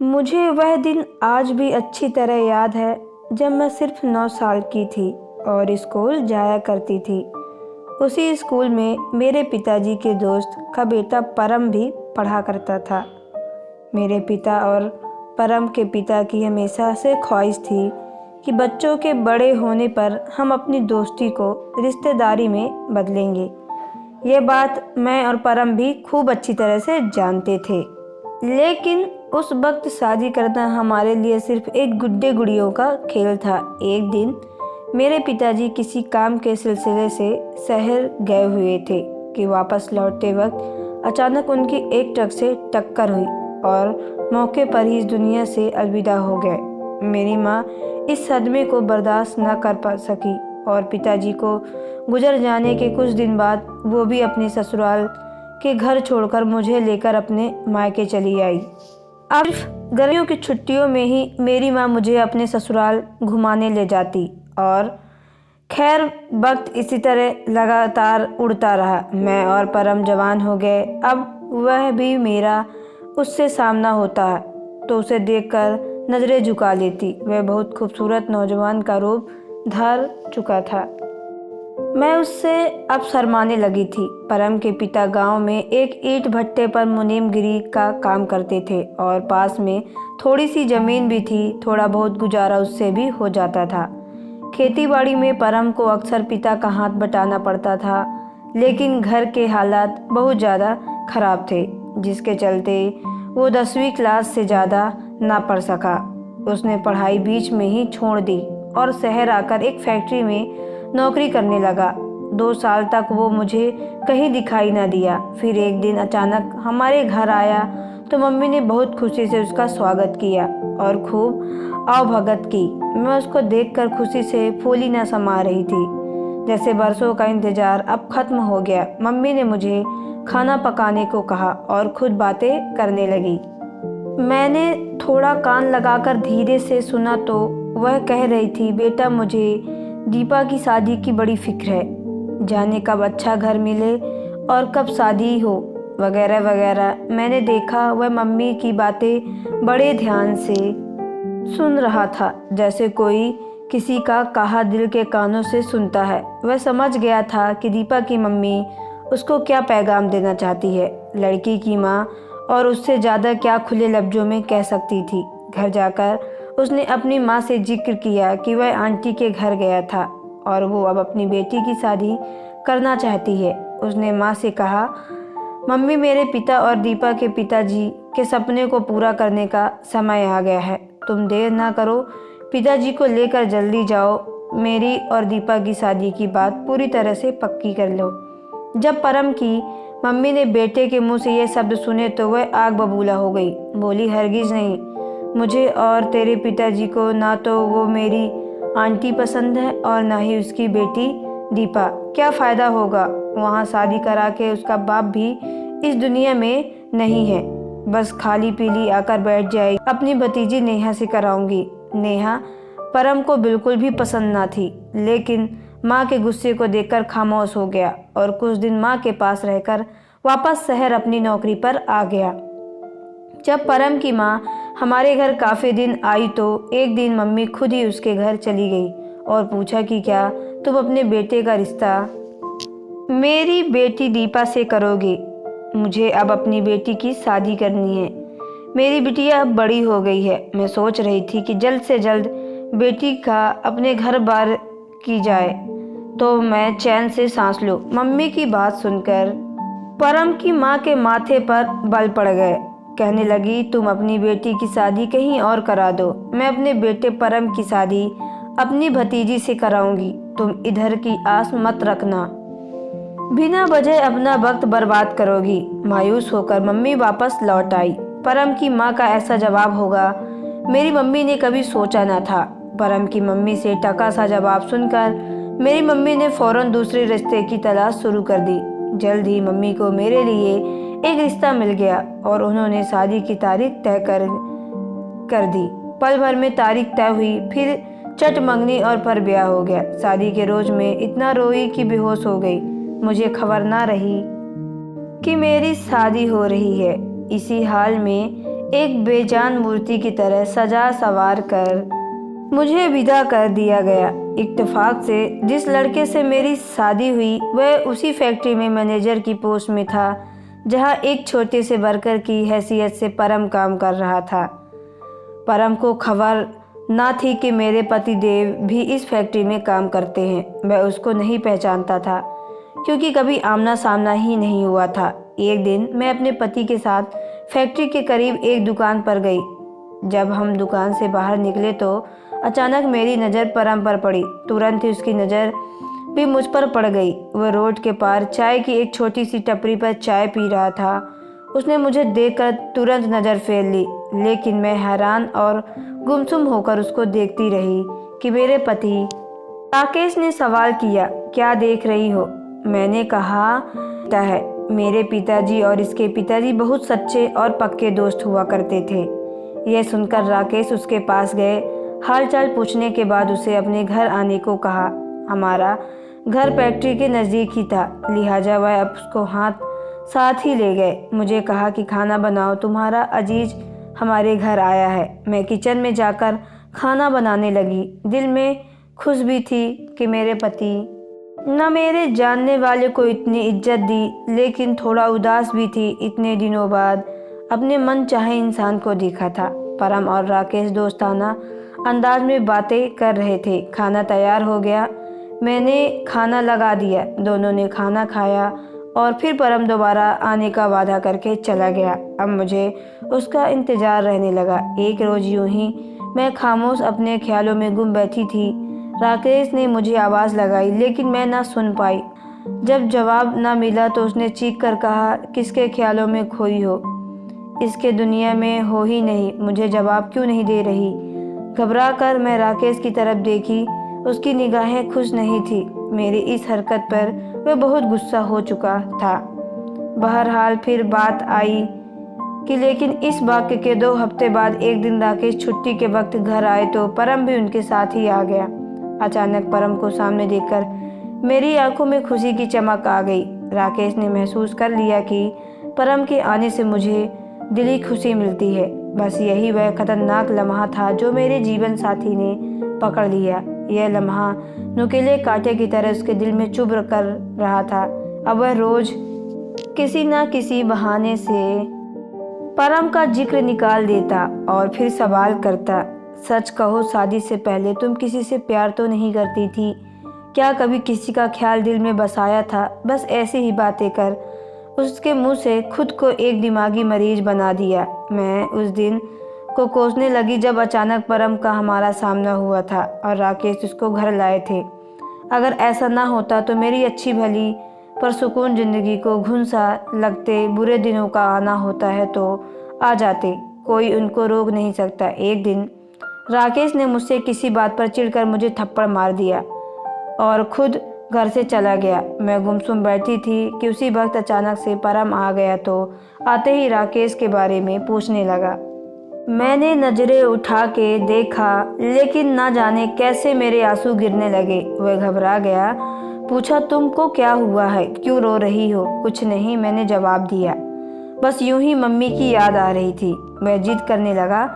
मुझे वह दिन आज भी अच्छी तरह याद है जब मैं सिर्फ 9 साल की थी और स्कूल जाया करती थी। उसी स्कूल में मेरे पिताजी के दोस्त का बेटा परम भी पढ़ा करता था। मेरे पिता और परम के पिता की हमेशा से ख्वाहिश थी कि बच्चों के बड़े होने पर हम अपनी दोस्ती को रिश्तेदारी में बदलेंगे। ये बात मैं और परम भी खूब अच्छी तरह से जानते थे, लेकिन उस वक्त शादी करना हमारे लिए सिर्फ एक गुड्डे गुड़ियों का खेल था। एक दिन मेरे पिताजी किसी काम के सिलसिले से शहर गए हुए थे कि वापस लौटते वक्त अचानक उनकी एक ट्रक से टक्कर हुई और मौके पर ही इस दुनिया से अलविदा हो गए। मेरी माँ इस सदमे को बर्दाश्त न कर पा सकी और पिताजी को गुजर जाने के कुछ दिन बाद वो भी अपने ससुराल के घर छोड़कर मुझे लेकर अपने मायके चली आई। अब गर्मियों की छुट्टियों में ही मेरी माँ मुझे अपने ससुराल घुमाने ले जाती और खैर वक्त इसी तरह लगातार उड़ता रहा। मैं और परम जवान हो गए। अब वह भी मेरा उससे सामना होता तो उसे देखकर नज़रें झुका लेती। वह बहुत खूबसूरत नौजवान का रूप धर चुका था। मैं उससे अब शर्माने लगी थी। परम के पिता गांव में एक ईंट भट्टे पर मुनीमगिरी का काम करते थे और पास में थोड़ी सी ज़मीन भी थी। थोड़ा बहुत गुजारा उससे भी हो जाता था। खेतीबाड़ी में परम को अक्सर पिता का हाथ बटाना पड़ता था, लेकिन घर के हालात बहुत ज़्यादा ख़राब थे, जिसके चलते वो 10वीं क्लास से ज़्यादा ना पढ़ सका। उसने पढ़ाई बीच में ही छोड़ दी और शहर आकर एक फैक्ट्री में नौकरी करने लगा। 2 साल तक वो मुझे कहीं दिखाई ना दिया। फिर एक दिन अचानक हमारे घर आया तो मम्मी ने बहुत खुशी से उसका स्वागत किया और खूब आवभगत की। मैं उसको देखकर खुशी से फूली ना समा रही थी, जैसे बरसों का इंतजार अब खत्म हो गया। मम्मी ने मुझे खाना पकाने को कहा और खुद बातें करने लगी। मैंने थोड़ा कान लगाकर धीरे से सुना तो वह कह रही थी, बेटा मुझे दीपा की शादी की बड़ी फिक्र है, जाने कब अच्छा घर मिले और कब शादी हो, वगैरह वगैरह। मैंने देखा वह मम्मी की बातें बड़े ध्यान से सुन रहा था, जैसे कोई किसी का कहा दिल के कानों से सुनता है। वह समझ गया था कि दीपा की मम्मी उसको क्या पैगाम देना चाहती है। लड़की की माँ और उससे ज़्यादा क्या खुले लफ्ज़ों में कह सकती थी। घर जाकर उसने अपनी माँ से जिक्र किया कि वह आंटी के घर गया था और वो अब अपनी बेटी की शादी करना चाहती है। उसने माँ से कहा, मम्मी मेरे पिता और दीपा के पिताजी के सपने को पूरा करने का समय आ गया है। तुम देर ना करो, पिताजी को लेकर जल्दी जाओ। मेरी और दीपा की शादी की बात पूरी तरह से पक्की कर लो। जब परम की मम्मी ने बेटे के मुंह से ये शब्द सुने तो वह आग बबूला हो गई। बोली, हरगिज़ नहीं, मुझे और तेरे पिताजी को ना तो वो मेरी आंटी पसंद है और ना ही उसकी बेटी दीपा। क्या फ़ायदा होगा, वहाँ शादी करा के उसका बाप भी इस दुनिया में नहीं है, बस खाली पीली आकर बैठ जाएगी। अपनी भतीजी नेहा से कराऊंगी। नेहा परम को बिल्कुल भी पसंद ना थी, लेकिन माँ के गुस्से को देखकर खामोश हो गया और कुछ दिन माँ के पास रहकर वापस शहर अपनी नौकरी पर आ गया। जब परम की माँ हमारे घर काफ़ी दिन आई तो एक दिन मम्मी खुद ही उसके घर चली गई और पूछा कि क्या तुम अपने बेटे का रिश्ता मेरी बेटी दीपा से करोगे? मुझे अब अपनी बेटी की शादी करनी है। मेरी बिटिया अब बड़ी हो गई है। मैं सोच रही थी कि जल्द से जल्द बेटी का अपने घर बार की जाए तो मैं चैन से सांस लूं। मम्मी की बात सुनकर परम की माँ के माथे पर बल पड़ गए। कहने लगी, तुम अपनी बेटी की शादी कहीं और करा दो। मैं अपने बेटे परम की शादी अपनी भतीजी से कराऊंगी। तुम इधर की आस मत रखना, बिना वजह अपना वक्त बर्बाद करोगी। मायूस होकर मम्मी वापस लौट आई। परम की माँ का ऐसा जवाब होगा मेरी मम्मी ने कभी सोचा न था। परम की मम्मी से टका सा जवाब सुनकर मेरी मम्मी ने फौरन दूसरे रिश्ते की तलाश शुरू कर दी। जल्द ही मम्मी को मेरे लिए एक रिश्ता मिल गया और उन्होंने शादी की तारीख तय कर दी। पल भर में तारीख तय हुई, फिर चट मंगनी और फिर ब्याह हो गया। शादी के रोज में इतना रोई कि बेहोश हो गई। मुझे खबर ना रही कि मेरी शादी हो रही है। इसी हाल में एक बेजान मूर्ति की तरह सजा सवार कर मुझे विदा कर दिया गया। इत्तेफाक से जिस लड़के से मेरी शादी हुई वह उसी फैक्ट्री में मैनेजर की पोस्ट में था जहां एक छोटे से वर्कर की हैसियत से परम काम कर रहा था। परम को खबर ना थी कि मेरे पति देव भी इस फैक्ट्री में काम करते हैं। मैं उसको नहीं पहचानता था क्योंकि कभी आमना सामना ही नहीं हुआ था। एक दिन मैं अपने पति के साथ फैक्ट्री के करीब एक दुकान पर गई। जब हम दुकान से बाहर निकले तो अचानक मेरी नज़र परम पर पड़ी। तुरंत ही उसकी नज़र भी मुझ पर पड़ गई। वह रोड के पार चाय की एक छोटी सी टपरी पर चाय पी रहा था। उसने मुझे देखकर तुरंत नज़र फेर ली, लेकिन मैं हैरान और गुमसुम होकर उसको देखती रही कि मेरे पति। राकेश ने सवाल किया, क्या देख रही हो? मैंने कहा, है मेरे पिताजी और इसके पिताजी बहुत सच्चे और पक्के दोस्त हुआ करते थे। यह सुनकर राकेश उसके पास गए। हालचाल पूछने के बाद उसे अपने घर आने को कहा। हमारा घर फैक्ट्री के नज़दीक ही था, लिहाजा वह अब उसको साथ ही ले गए। मुझे कहा कि खाना बनाओ, तुम्हारा अजीज हमारे घर आया है। मैं किचन में जाकर खाना बनाने लगी। दिल में खुश भी थी कि मेरे पति न मेरे जानने वाले को इतनी इज्जत दी, लेकिन थोड़ा उदास भी थी। इतने दिनों बाद अपने मन चाहे इंसान को देखा था। परम और राकेश दोस्ताना अंदाज में बातें कर रहे थे। खाना तैयार हो गया, मैंने खाना लगा दिया। दोनों ने खाना खाया और फिर परम दोबारा आने का वादा करके चला गया। अब मुझे उसका इंतज़ार रहने लगा। एक रोज़ यूं ही मैं खामोश अपने ख्यालों में गुम बैठी थी। राकेश ने मुझे आवाज़ लगाई, लेकिन मैं ना सुन पाई। जब जवाब ना मिला तो उसने चीख कर कहा, किसके ख्यालों में खोई हो? इसके दुनिया में हो ही नहीं। मुझे जवाब क्यों नहीं दे रही? घबरा कर मैं राकेश की तरफ देखी। उसकी निगाहें खुश नहीं थी। मेरी इस हरकत पर वह बहुत गुस्सा हो चुका था। बहरहाल फिर बात आई कि लेकिन इस वाक्य के 2 हफ्ते बाद एक दिन राकेश छुट्टी के वक्त घर आए तो परम भी उनके साथ ही आ गया। अचानक परम को सामने देखकर मेरी आंखों में खुशी की चमक आ गई। राकेश ने महसूस कर लिया कि परम के आने से मुझे दिली खुशी मिलती है। बस यही वह खतरनाक लम्हा था जो मेरे जीवन साथी ने पकड़ लिया। यह लम्हा नुकीले कांटे की तरह उसके दिल में चुभ कर रहा था। अब वह रोज किसी न किसी बहाने से परम का जिक्र निकाल देता और फिर सवाल करता, सच कहो, शादी से पहले तुम किसी से प्यार तो नहीं करती थी? क्या कभी किसी का ख्याल दिल में बसाया था? बस ऐसी ही बातें कर उसके मुंह से खुद को एक दिमागी मरीज बना दिया। मैं उस दिन को कोसने लगी जब अचानक परम का हमारा सामना हुआ था और राकेश उसको घर लाए थे। अगर ऐसा ना होता तो मेरी अच्छी भली परसुकून ज़िंदगी को घुन-सा लगते बुरे दिनों का आना होता है तो आ जाते, कोई उनको रोक नहीं सकता। एक दिन राकेश ने मुझसे किसी बात पर चिढ़कर मुझे थप्पड़ मार दिया और खुद घर से चला गया। मैं गुमसुम बैठी थी कि उसी वक्त अचानक से परम आ गया तो आते ही राकेश के बारे में पूछने लगा। मैंने नज़रें उठा के देखा, लेकिन ना जाने कैसे मेरे आंसू गिरने लगे। वह घबरा गया। पूछा, तुमको क्या हुआ है? क्यों रो रही हो? कुछ नहीं, मैंने जवाब दिया। बस यूं ही मम्मी की याद आ रही थी। वह जिद करने लगा,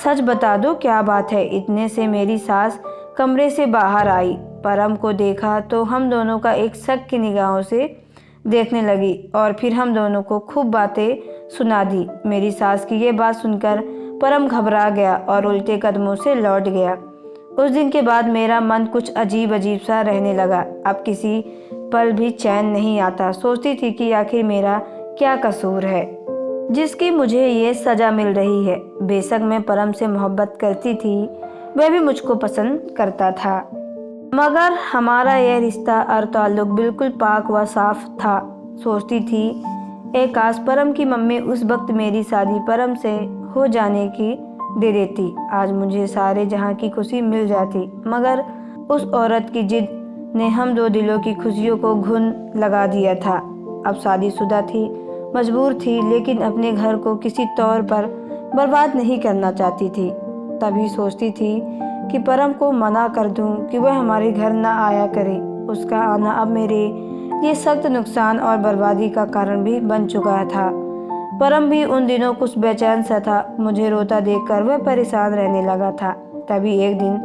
सच बता दो क्या बात है? इतने से मेरी सास कमरे से बाहर आई। परम को देखा तो हम दोनों का एक शक की निगाहों से देखने लगी और फिर हम दोनों को खूब बातें सुना दी। मेरी सास की ये बात सुनकर परम घबरा गया और उल्टे कदमों से लौट गया। उस दिन के बाद मेरा मन कुछ अजीब अजीब सा रहने लगा। अब किसी पल भी चैन नहीं आता। सोचती थी कि आखिर मेरा क्या कसूर है जिसकी मुझे ये सज़ा मिल रही है। बेशक मैं परम से मोहब्बत करती थी, वह भी मुझको पसंद करता था, मगर हमारा यह रिश्ता और ताल्लुक बिल्कुल पाक व साफ था। सोचती थी काश परम की मम्मी उस वक्त मेरी शादी परम से हो जाने की दे देती। आज मुझे सारे जहां की खुशी मिल जाती, मगर उस औरत की जिद ने हम 2 दिलों की खुशियों को घुन लगा दिया था। अब शादीशुदा थी, मजबूर थी, लेकिन अपने घर को किसी तौर पर बर्बाद नहीं करना चाहती थी। तभी सोचती थी कि परम को मना कर दूं कि वह हमारे घर ना आया करे। उसका आना अब मेरे लिए सख्त नुकसान और बर्बादी का कारण भी बन चुका था। परम भी उन दिनों कुछ बेचैन सा था। मुझे रोता देखकर वह परेशान रहने लगा था। तभी एक दिन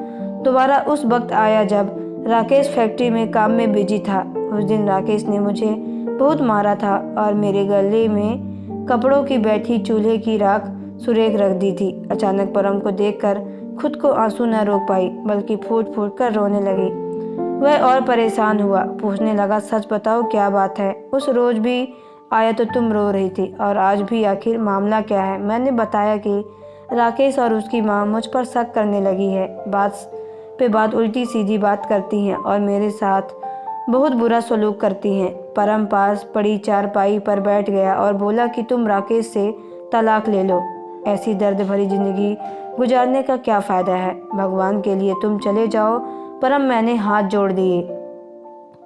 दोबारा उस वक्त आया जब राकेश फैक्ट्री में काम में बिजी था। उस दिन राकेश ने मुझे बहुत मारा था और मेरे गले में कपड़ों की बैठी चूल्हे की राख सुरेख रख दी थी। अचानक परम को देखकर खुद को आंसू न रोक पाई, बल्कि फूट फूट कर रोने लगी। वह और परेशान हुआ, पूछने लगा, सच बताओ क्या बात है? उस रोज भी आया तो तुम रो रही थी, और आज भी आखिर मामला क्या है? मैंने बताया कि राकेश और उसकी माँ मुझ पर शक करने लगी है, बात पे बात उल्टी सीधी बात करती हैं और मेरे साथ बहुत बुरा सलूक करती हैं। परम पास पड़ी चारपाई पर बैठ गया और बोला कि तुम राकेश से तलाक ले लो। ऐसी दर्द भरी जिंदगी गुजारने का क्या फ़ायदा है? भगवान के लिए तुम चले जाओ। परम, मैंने हाथ जोड़ दिए।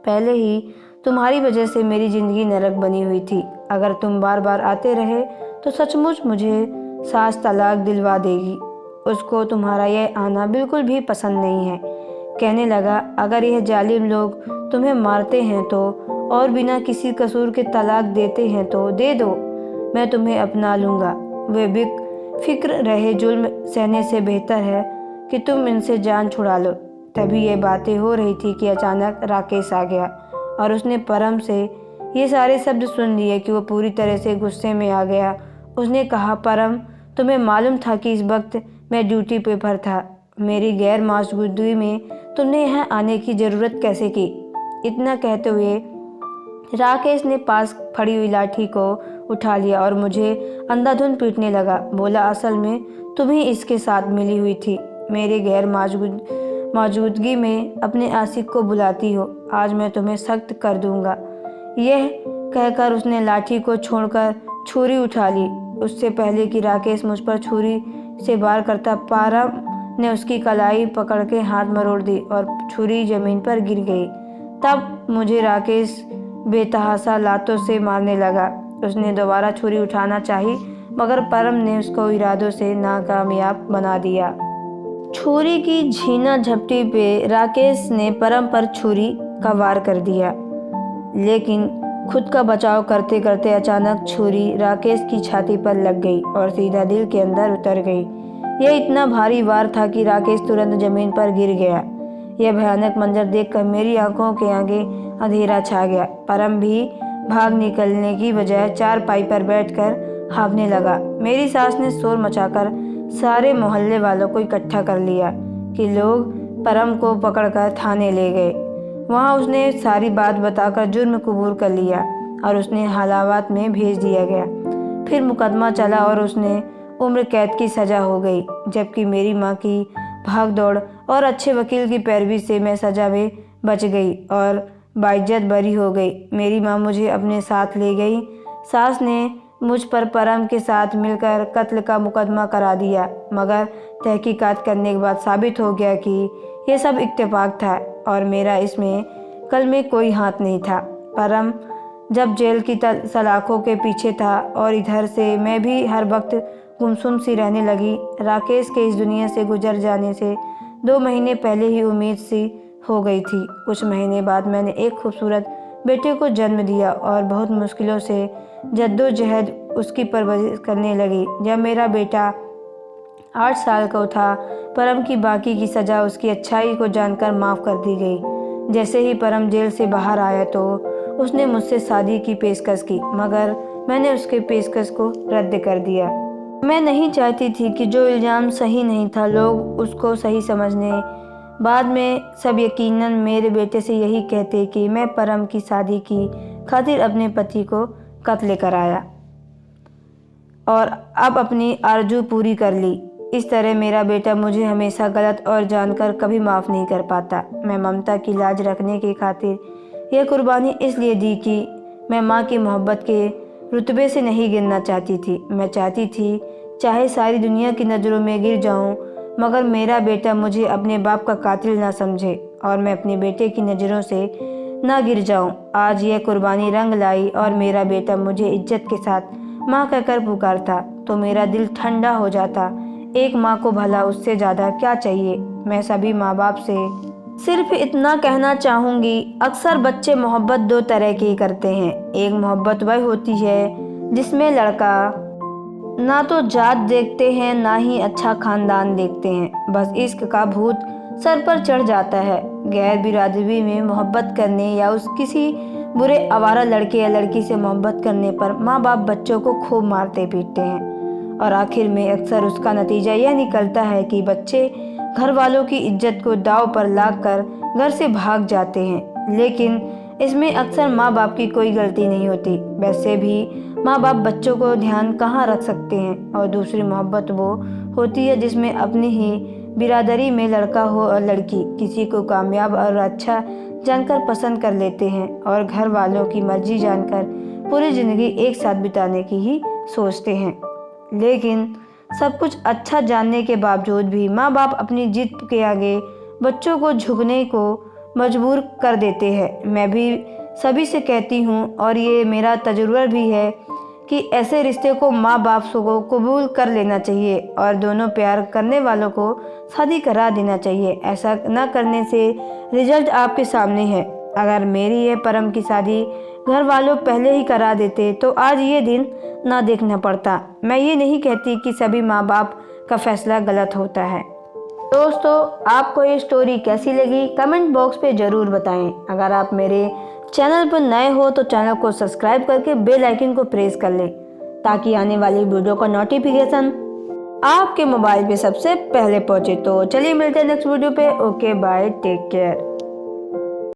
पहले ही तुम्हारी वजह से मेरी ज़िंदगी नरक बनी हुई थी। अगर तुम बार बार आते रहे तो सचमुच मुझे सास तलाक दिलवा देगी। उसको तुम्हारा यह आना बिल्कुल भी पसंद नहीं है। कहने लगा, अगर यह जालिम लोग तुम्हें मारते हैं तो और बिना किसी कसूर के तलाक देते हैं तो दे दो, मैं तुम्हें अपना लूँगा। वे बेफिक्र रहे जुल्म सहने से बेहतर है कि तुम इनसे जान छुड़ा लो। तभी ये बातें हो रही थी कि अचानक राकेश आ गया और उसने परम से ये सारे शब्द सुन लिए कि वो पूरी तरह से गुस्से में आ गया। उसने कहा, परम, तुम्हें मालूम था कि इस वक्त मैं ड्यूटी पर था। मेरी गैर मौजूदगी में तुमने यहाँ आने की ज़रूरत कैसे की? इतना कहते हुए राकेश ने पास खड़ी हुई लाठी को उठा लिया और मुझे अंधाधुंध पीटने लगा। बोला, असल में तुम ही इसके साथ मिली हुई थी। मेरे गैर मौजूदगी में अपने आशिक को बुलाती हो। आज मैं तुम्हें सख्त कर दूंगा। यह कहकर उसने लाठी को छोड़कर छुरी उठा ली। उससे पहले कि राकेश मुझ पर छुरी से वार करता, परम ने उसकी कलाई पकड़ के हाथ मरोड़ दी और छुरी जमीन पर गिर गई। तब मुझे राकेश बेतहाशा लातों से मारने लगा। उसने दोबारा छुरी उठाना चाही, मगर परम ने उसको इरादों से नाकामयाब बना दिया। छुरी की झीना झपटी पे राकेश ने परम पर छुरी का वार कर दिया, लेकिन खुद का बचाव करते करते अचानक छुरी राकेश की छाती पर लग गई और सीधा दिल के अंदर उतर गई। यह इतना भारी वार था कि राकेश तुरंत जमीन पर गिर गया। यह भयानक मंजर देखकर मेरी आंखों के आगे अंधेरा छा गया। परम भी भाग निकलने की बजाय चारपाई पर बैठकर हाँफने लगा। मेरी सास ने शोर मचाकर सारे मोहल्ले वालों को इकट्ठा कर लिया कि लोग परम को पकड़कर थाने ले गए। वहाँ उसने सारी बात बताकर जुर्म कबूल कर लिया और उसने हलावत में भेज दिया गया। फिर मुकदमा चला और उसने उम्र कैद की सज़ा हो गई, जबकि मेरी माँ की भाग दौड़ और अच्छे वकील की पैरवी से मैं सज़ा में बच गई और बाइज्जत बरी हो गई। मेरी माँ मुझे अपने साथ ले गई। सास ने मुझ पर परम के साथ मिलकर कत्ल का मुकदमा करा दिया, मगर तहकीकात करने के बाद साबित हो गया कि यह सब इत्तेफाक था और मेरा इसमें कल में कोई हाथ नहीं था। परम जब जेल की सलाखों के पीछे था और इधर से मैं भी हर वक्त गुमसुम सी रहने लगी। राकेश के इस दुनिया से गुजर जाने से 2 महीने पहले ही उम्मीद सी हो गई थी। कुछ महीने बाद मैंने एक खूबसूरत बेटे को जन्म दिया और बहुत मुश्किलों से जद्दोजहद उसकी परवरिश करने लगी। जब मेरा बेटा 8 साल का था, परम की बाकी की सज़ा उसकी अच्छाई को जानकर माफ़ कर दी गई। जैसे ही परम जेल से बाहर आया तो उसने मुझसे शादी की पेशकश की, मगर मैंने उसके पेशकश को रद्द कर दिया। मैं नहीं चाहती थी कि जो इल्ज़ाम सही नहीं था लोग उसको सही समझने। बाद में सब यकीनन मेरे बेटे से यही कहते कि मैं परम की शादी की खातिर अपने पति को कत्ल कराया और अब अपनी आरजू पूरी कर ली। इस तरह मेरा बेटा मुझे हमेशा गलत और जानकर कभी माफ़ नहीं कर पाता। मैं ममता की लाज रखने की खातिर यह कुर्बानी इसलिए दी कि मैं माँ की मोहब्बत के रुतबे से नहीं गिरना चाहती थी। मैं चाहती थी चाहे सारी दुनिया की नज़रों में गिर जाऊं, मगर मेरा बेटा मुझे अपने बाप का कातिल ना समझे और मैं अपने बेटे की नज़रों से ना गिर जाऊं। आज यह कुर्बानी रंग लाई और मेरा बेटा मुझे इज्जत के साथ माँ कहकर पुकारता तो मेरा दिल ठंडा हो जाता। एक माँ को भला उससे ज़्यादा क्या चाहिए। मैं सभी माँ बाप से सिर्फ इतना कहना चाहूँगी, अक्सर बच्चे मोहब्बत 2 तरह की करते हैं। एक मोहब्बत वह होती है जिसमें लड़का ना तो जात देखते हैं ना ही अच्छा खानदान देखते हैं, बस इश्क का भूत सर पर चढ़ जाता है। गैर बिरादरी में मोहब्बत करने या उस किसी बुरे आवारा लड़के या लड़की से मोहब्बत करने पर माँ बाप बच्चों को खूब मारते पीटते हैं और आखिर में अक्सर उसका नतीजा यह निकलता है कि बच्चे घर वालों की इज्जत को दांव पर लाकर घर से भाग जाते हैं। लेकिन इसमें अक्सर माँ बाप की कोई गलती नहीं होती। वैसे भी माँ बाप बच्चों को ध्यान कहाँ रख सकते हैं। और दूसरी मोहब्बत वो होती है जिसमें अपनी ही बिरादरी में लड़का हो और लड़की किसी को कामयाब और अच्छा जानकर पसंद कर लेते हैं और घर वालों की मर्जी जानकर पूरी ज़िंदगी एक साथ बिताने की ही सोचते हैं। लेकिन सब कुछ अच्छा जानने के बावजूद भी माँ बाप अपनी जिद के आगे बच्चों को झुकने को मजबूर कर देते हैं। मैं भी सभी से कहती हूँ और ये मेरा तजुर्बा भी है कि ऐसे रिश्ते को माँ बाप को कबूल कर लेना चाहिए और दोनों प्यार करने वालों को शादी करा देना चाहिए। ऐसा न करने से रिजल्ट आपके सामने है। अगर मेरी ये परम की शादी घर वालों पहले ही करा देते तो आज ये दिन ना देखना पड़ता। मैं ये नहीं कहती कि सभी माँ बाप का फैसला गलत होता है। दोस्तों, आपको ये स्टोरी कैसी लगी कमेंट बॉक्स पे ज़रूर बताएं। अगर आप मेरे चैनल पर नए हो तो चैनल को सब्सक्राइब करके बेल आइकन को प्रेस कर लें ताकि आने वाली वीडियो का नोटिफिकेशन आपके मोबाइल पे सबसे पहले पहुंचे। तो चलिए मिलते हैं नेक्स्ट वीडियो पे। Okay bye, take care.